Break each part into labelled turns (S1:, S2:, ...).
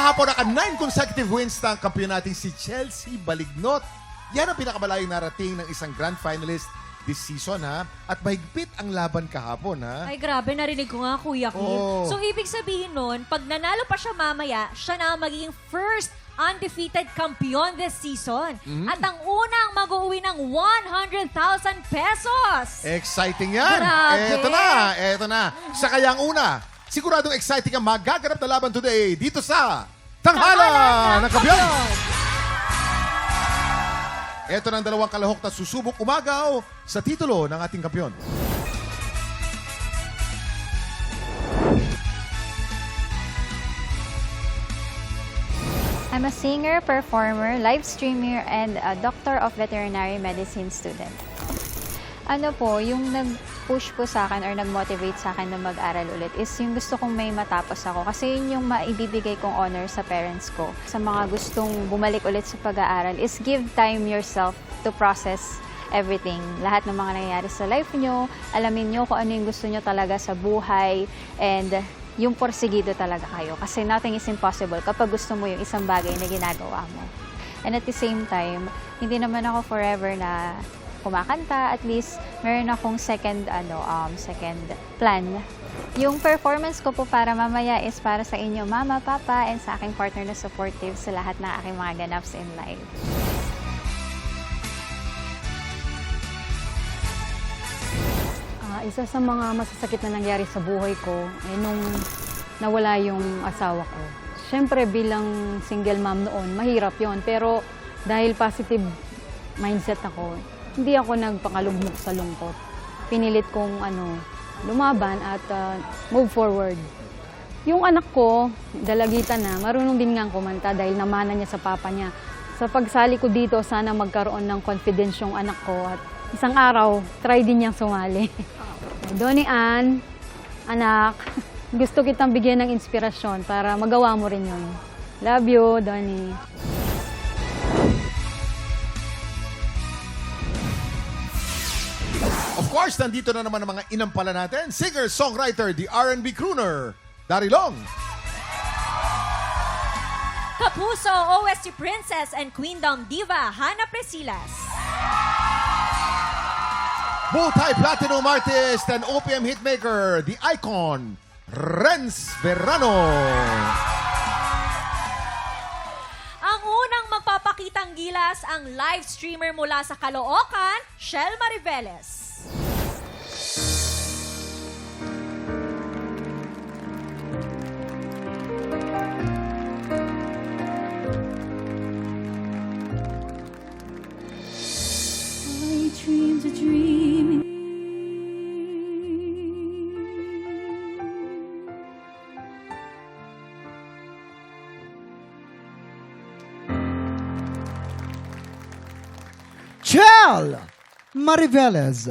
S1: Kahapon naka 9 consecutive wins na ang kampiyon natin si Chelsea Balignot. Yan ang pinakamalayong narating ng isang grand finalist this season, ha? At mahigpit ang laban kahapon, ha?
S2: Ay, grabe. Narinig ko nga, Kuya Kim.
S1: Oo.
S2: So, ibig sabihin nun, pag nanalo pa siya mamaya, siya na ang magiging first undefeated kampiyon this season. At ang unang mag-uwi ng 100,000 pesos.
S1: Exciting yan!
S2: Grabe.
S1: Eto na. Sa kayang una, siguradong exciting ang magaganap na laban today dito sa Tanghalan ng Kampiyon! Ito ng dalawang kalahok na susubok umagaw sa titulo ng ating kampiyon.
S3: I'm a singer, performer, live streamer, and a doctor of veterinary medicine student. Ano po, yung nag-push po sa akin or nag-motivate sa akin na mag-aral ulit is yung gusto kong may matapos ako. Kasi yun yung maibibigay kong honor sa parents ko. Sa mga gustong bumalik ulit sa pag-aaral is give time yourself to process everything. Lahat ng mga nangyayari sa life nyo, alamin nyo kung ano yung gusto nyo talaga sa buhay, and yung porsigido talaga kayo. Kasi nothing is impossible kapag gusto mo yung isang bagay na ginagawa mo. And at the same time, hindi naman ako forever na kumakanta. At least, meron akong second plan. Yung performance ko po para mamaya is para sa inyo, mama, papa, and sa aking partner na supportive sa lahat ng aking mga ganaps in life.
S4: Isa sa mga masasakit na nangyari sa buhay ko ay nung nawala yung asawa ko. Siyempre bilang single mom noon, mahirap yon. Pero dahil positive mindset ako, hindi ako nagpakalugmok sa lungkot. Pinilit kong lumaban at move forward. Yung anak ko, dalagitan na, marunong din nga kumanta dahil namana niya sa papa niya. Sa pagsali ko dito, sana magkaroon ng confidence yung anak ko at isang araw, try din niyang sumali. Donnie Ann, anak, gusto kitang bigyan ng inspirasyon para magawa mo rin yun. Love you, Donnie.
S1: Of course, nandito na naman ang mga inampala natin. Singer, songwriter, the R&B crooner, Darilong.
S2: Kapuso, OST Princess and Queendom Diva, Hannah Presilas.
S1: Multi-platinum artist and OPM hitmaker, the icon, Renz Verano.
S2: Ang unang magpapakitang gilas ang live streamer mula sa Caloocan, Shell Mariveles.
S5: I dreamed a dream.
S6: Chel Mariveles.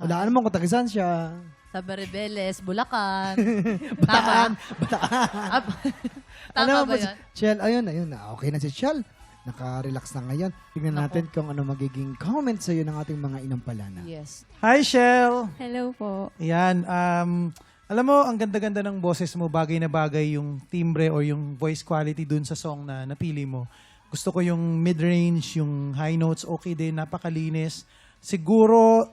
S6: Wala naman kung tagisan siya.
S7: Sa Mariveles, Bulacan.
S6: Bataan.
S7: Tama
S6: Ano
S7: ba yan?
S6: Chel, ayun na. Okay na si Chel. Naka-relax na ngayon. Tingnan natin kung ano magiging comment sa'yo ng ating mga inampalana.
S7: Yes.
S8: Hi, Shell!
S3: Hello po.
S8: Yan. Alam mo, ang ganda-ganda ng boses mo. Bagay na bagay yung timbre or yung voice quality dun sa song na napili mo. Gusto ko yung mid-range, yung high notes, okay din, napakalinis. Siguro,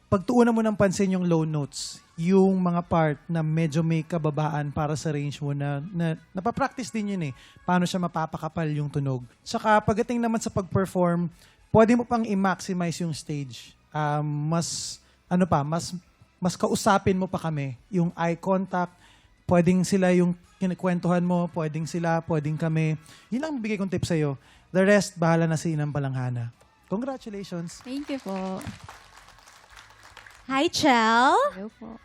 S8: pagtuunan mo ng pansin yung low notes, yung mga part na medyo may kababaan para sa range mo na napapractice din yun eh. Paano siya mapapakapal yung tunog. Tsaka pagdating naman sa pag-perform, pwede mo pang i-maximize yung stage. Mas kausapin mo pa kami. Yung eye contact, pwedeng sila yung kinikwentuhan mo, pwedeng kami. Yun lang bigay kong tip sa'yo. The rest, bahala na si Inang Balanghana. Congratulations!
S3: Thank you po.
S9: Hi, Chel.
S3: Hello po.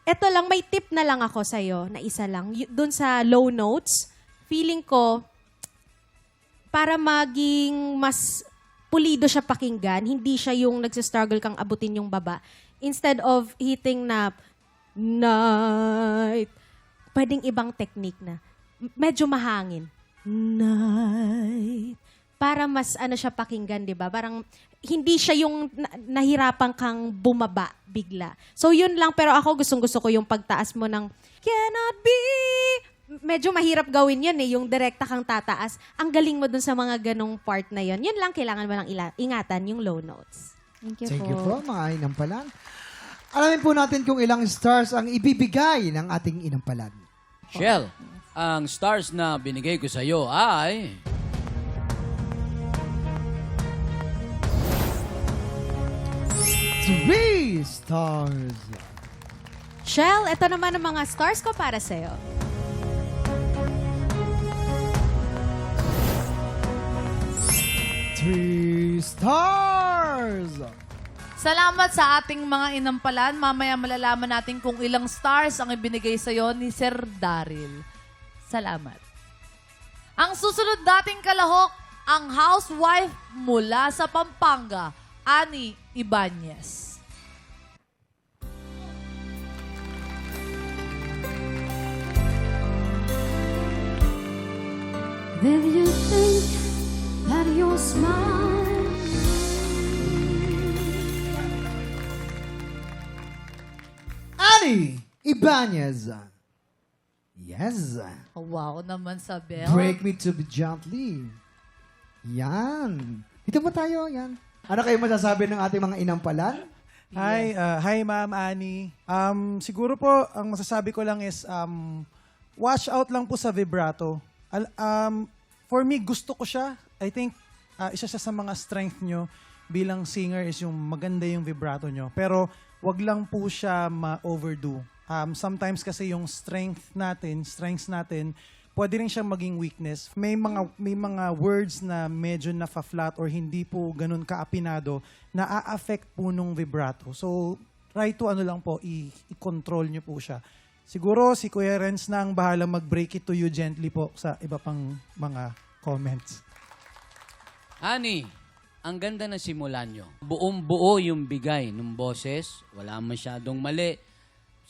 S9: Eto lang, may tip na lang ako sa'yo, na isa lang. Doon sa low notes, feeling ko, para maging mas pulido siya pakinggan, hindi siya yung nagsistruggle kang abutin yung baba. Instead of hitting na night, pwedeng ibang technique na. Medyo mahangin. Night. para mas ano siya pakinggan, di ba? Parang hindi siya yung nahirapan kang bumaba bigla. So yun lang, pero ako gustong-gusto ko yung pagtaas mo ng cannot be. Medyo mahirap gawin yan eh, yung direkta kang tataas. Ang galing mo dun sa mga ganong part na yun. Yun lang, kailangan mo lang ingatan yung low notes.
S6: Thank you po, mga inampalan. Alamin po natin kung ilang stars ang ibibigay ng ating inampalan.
S10: Shell, ang stars na binigay ko sa iyo ay...
S6: 3 stars.
S9: Shell, ito naman ang mga stars ko para sa'yo.
S6: Three stars.
S7: Salamat sa ating mga inampalan. Mamaya malalaman natin kung ilang stars ang ibinigay sa'yo ni Sir Daryl. Salamat. Ang susunod dating kalahok, ang housewife mula sa Pampanga, Ani Ibanez.
S5: Did you think that your smile
S6: Ani Ibanez. Yes.
S7: Oh, wow naman sa Bell.
S6: Break me to be gently. Yan. Dito ba tayo? Yan. Ano kayo masasabi ng ating mga inampalan?
S8: Hi Ma'am Annie. Siguro po, ang masasabi ko lang is, watch out lang po sa vibrato. For me, gusto ko siya. I think, isa siya sa mga strength nyo bilang singer is yung maganda yung vibrato nyo. Pero, wag lang po siya ma-overdo. Sometimes kasi yung strengths natin, pwede rin siyang maging weakness. May mga words na medyo nafa-flat or hindi po ganun kaapinado na a-affect po nung vibrato. So, try to i-control nyo po siya. Siguro si Kuya Renz na ang bahala mag-break it to you gently po sa iba pang mga comments.
S10: Ani, ang ganda na simula nyo. Buong-buo yung bigay ng boses. Wala masyadong mali.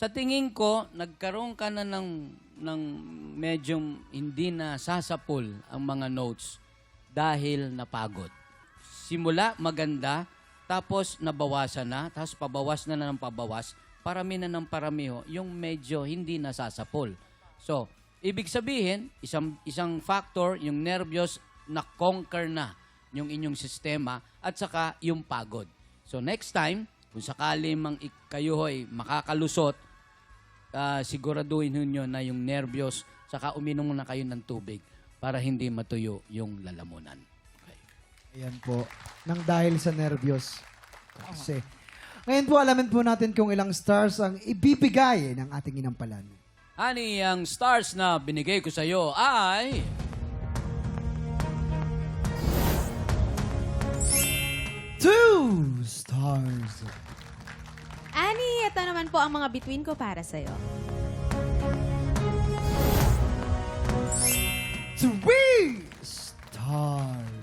S10: Sa tingin ko, nagkaroon ka na ng medyo hindi na sasapol ang mga notes dahil napagod. Simula, maganda, tapos nabawasan na, tapos pabawas na ng pabawas, parami na ng parami yung medyo hindi na sasapol. So, ibig sabihin, isang factor, yung nervyos, na-conquer na yung inyong sistema at saka yung pagod. So, next time, kung sakali mang kayo ay makakalusot, siguraduhin nyo na yung nervyos, saka uminom na kayo ng tubig para hindi matuyo yung lalamunan. Okay.
S6: Ayan po. Nang dahil sa nervyos. Kasi. Ngayon po, alamin po natin kung ilang stars ang ibibigay ng ating inampalan.
S10: Ani, ang stars na binigay ko sa iyo ay...
S6: 2 stars.
S9: Annie, ito naman po ang mga between ko para sa'yo.
S6: 3 stars.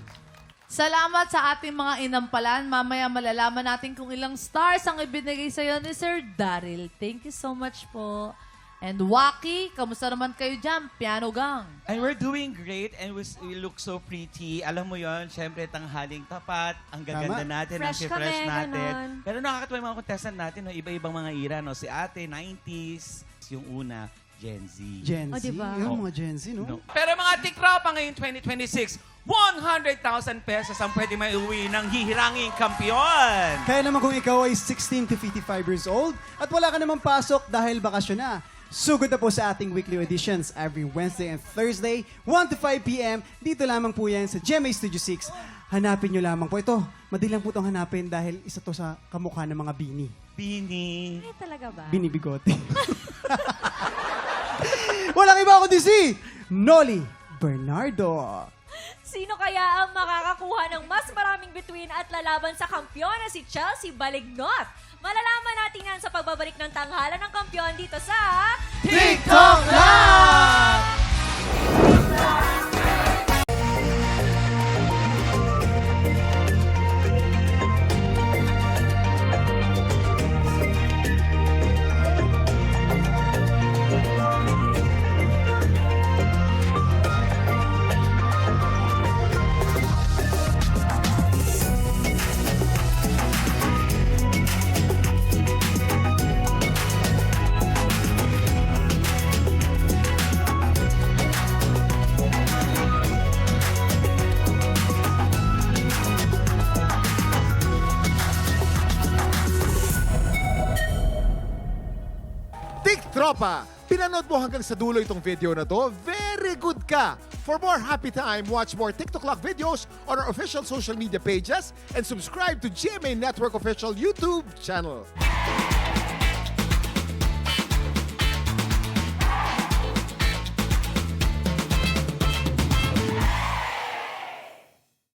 S7: Salamat sa ating mga inampalan. Mamaya malalaman natin kung ilang stars ang ibinigay sa'yo ni Sir Daryl. Thank you so much po. And Waki, kamusta naman kayo dyan? Piano Gang.
S11: And we're doing great and we look so pretty. Alam mo yon, syempre tanghaling tapat, ang gaganda natin, ang
S2: Fresh
S11: fresh
S2: kami,
S11: natin.
S2: ganon.
S11: Pero nakakatuwa yung mga contestant natin, no? Iba-ibang mga era. No? Si ate, 90s. Yung una, Gen Z.
S12: Gen
S2: O,
S12: Z.
S2: diba?
S12: Yung mga Gen Z, no?
S11: No. Pero mga tiktropa ngayon 2026, 100,000 pesos ang pwede may uwi ng hihiranging kampiyon.
S12: Kaya naman kung ikaw ay 16 to 55 years old at wala ka namang pasok dahil bakasyon na, sugod na po sa ating weekly auditions every Wednesday and Thursday, 1 to 5 p.m. Dito lamang po yan sa GMA Studio 6. Hanapin nyo lamang po. Ito, madali lang po itong hanapin dahil isa to sa kamukha ng mga bini.
S11: Bini.
S2: Ay, talaga ba?
S12: Bini bigote. Walang iba kundi si Noli Bernardo.
S2: Sino kaya ang makakakuha ng mas maraming between at lalaban sa kampiyon na si Chelsea Balignot? Malalaman natin yan sa pagbabalik ng tanghalan ng kampiyon dito sa...
S6: TikTok Live!
S1: Tropa, pinanood mo hanggang sa dulo itong video na to? Very good ka! For more happy time, watch more TikTok Clock videos on our official social media pages and subscribe to GMA Network official YouTube channel.